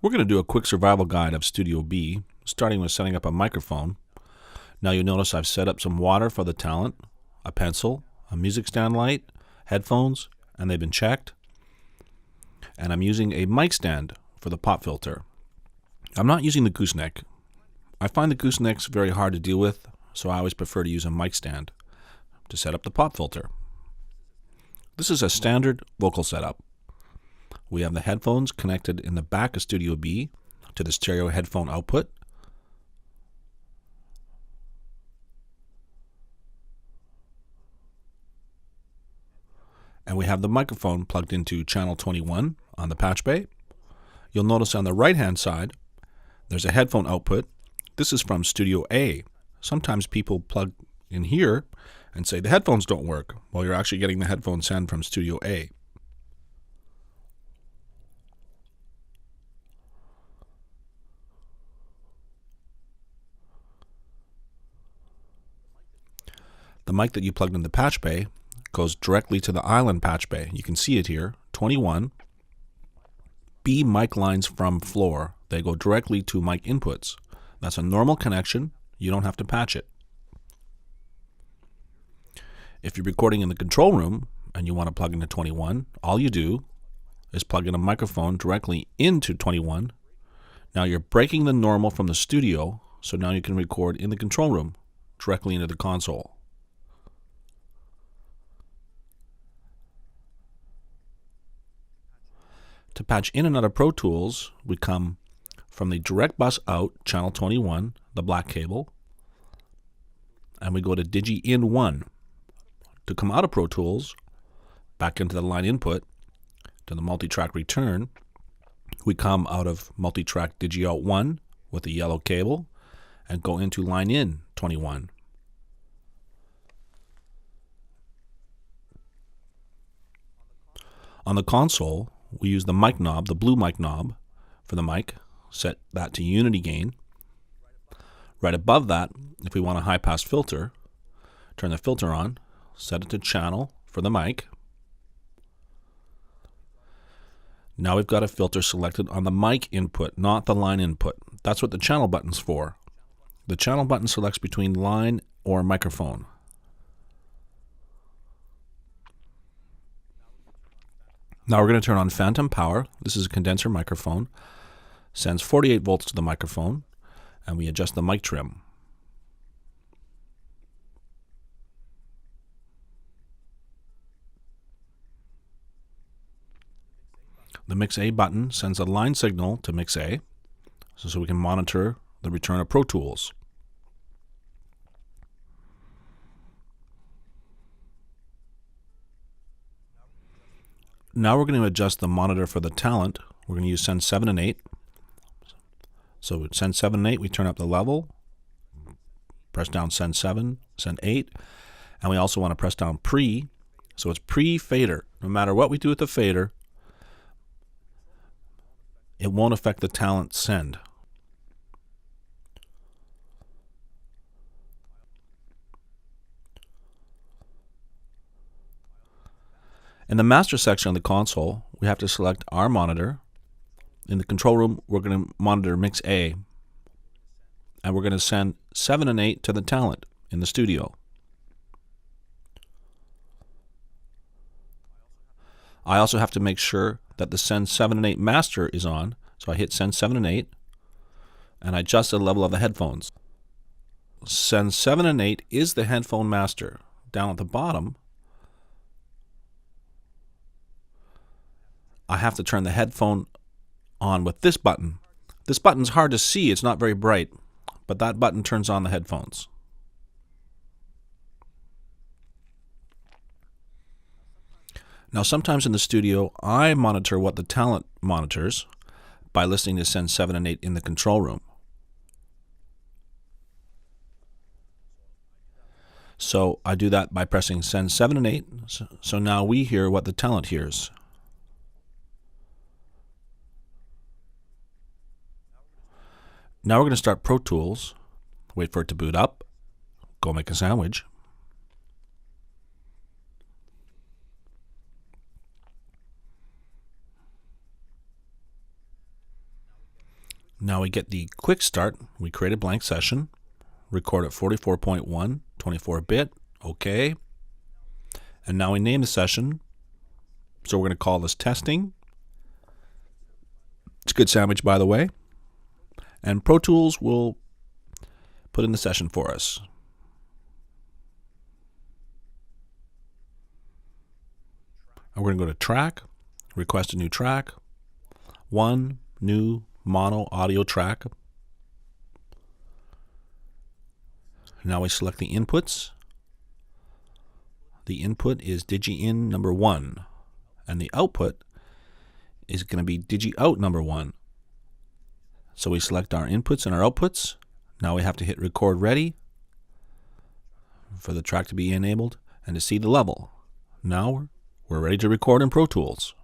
We're going to do a quick survival guide of Studio B, starting with setting up a microphone. Now you'll notice I've set up some water for the talent, a pencil, a music stand light, headphones, and they've been checked. And I'm using a mic stand for the pop filter. I'm not using the gooseneck. I find the goosenecks very hard to deal with, so I always prefer to use a mic stand to set up the pop filter. This is a standard vocal setup. We have the headphones connected in the back of Studio B to the stereo headphone output. And we have the microphone plugged into channel 21 on the patch bay. You'll notice on the right hand side there's a headphone output. This is from Studio A. Sometimes people plug in here and say the headphones don't work. Well, you're actually getting the headphone sound from Studio A. The mic that you plugged in the patch bay goes directly to the island patch bay. You can see it here, 21. B mic lines from floor. They go directly to mic inputs. That's a normal connection. You don't have to patch it. If you're recording in the control room and you want to plug into 21, all you do is plug in a microphone directly into 21. Now you're breaking the normal from the studio, so now you can record in the control room directly into the console. To patch in and out of Pro Tools, we come from the direct bus out, channel 21, the black cable, and we go to Digi in 1. To come out of Pro Tools, back into the line input, to the multi-track return, we come out of multi-track Digi out 1 with the yellow cable and go into line in 21. On the console, we use the mic knob, the blue mic knob for the mic, set that to unity gain. Right above that, if we want a high pass filter, turn the filter on, set it to channel for the mic. Now we've got a filter selected on the mic input, not the line input. That's what the channel button's for. The channel button selects between line or microphone. Now we're going to turn on phantom power. This is a condenser microphone. Sends 48 volts to the microphone, and we adjust the mic trim. The Mix A button sends a line signal to Mix A, so we can monitor the return of Pro Tools. Now we're going to adjust the monitor for the talent. We're going to use Send 7 and 8. So with Send 7 and 8, we turn up the level, press down Send 7, Send 8, and we also want to press down Pre, so it's pre-fader. No matter what we do with the fader, it won't affect the talent send. In the master section of the console, we have to select our monitor. In the control room, we're going to monitor Mix A, and we're going to send 7 and 8 to the talent in the studio. I also have to make sure that the Send 7 and 8 master is on, so I hit Send 7 and 8, and I adjust the level of the headphones. Send 7 and 8 is the headphone master. Down at the bottom, I have to turn the headphone on with this button. This button's hard to see, it's not very bright, but that button turns on the headphones. Now sometimes in the studio, I monitor what the talent monitors by listening to Send 7 and 8 in the control room. So I do that by pressing Send 7 and 8, so now we hear what the talent hears. Now we're going to start Pro Tools, wait for it to boot up, go make a sandwich. Now we get the quick start. We create a blank session, record at 44.1, 24-bit, okay. And now we name the session. So we're going to call this testing. It's a good sandwich, by the way. And Pro Tools will put in the session for us. And we're going to go to track, request a new track, one new mono audio track. Now we select the inputs. The input is digi-in number 1, and the output is going to be digi-out number 1. So we select our inputs and our outputs. Now we have to hit record ready for the track to be enabled and to see the level. Now we're ready to record in Pro Tools.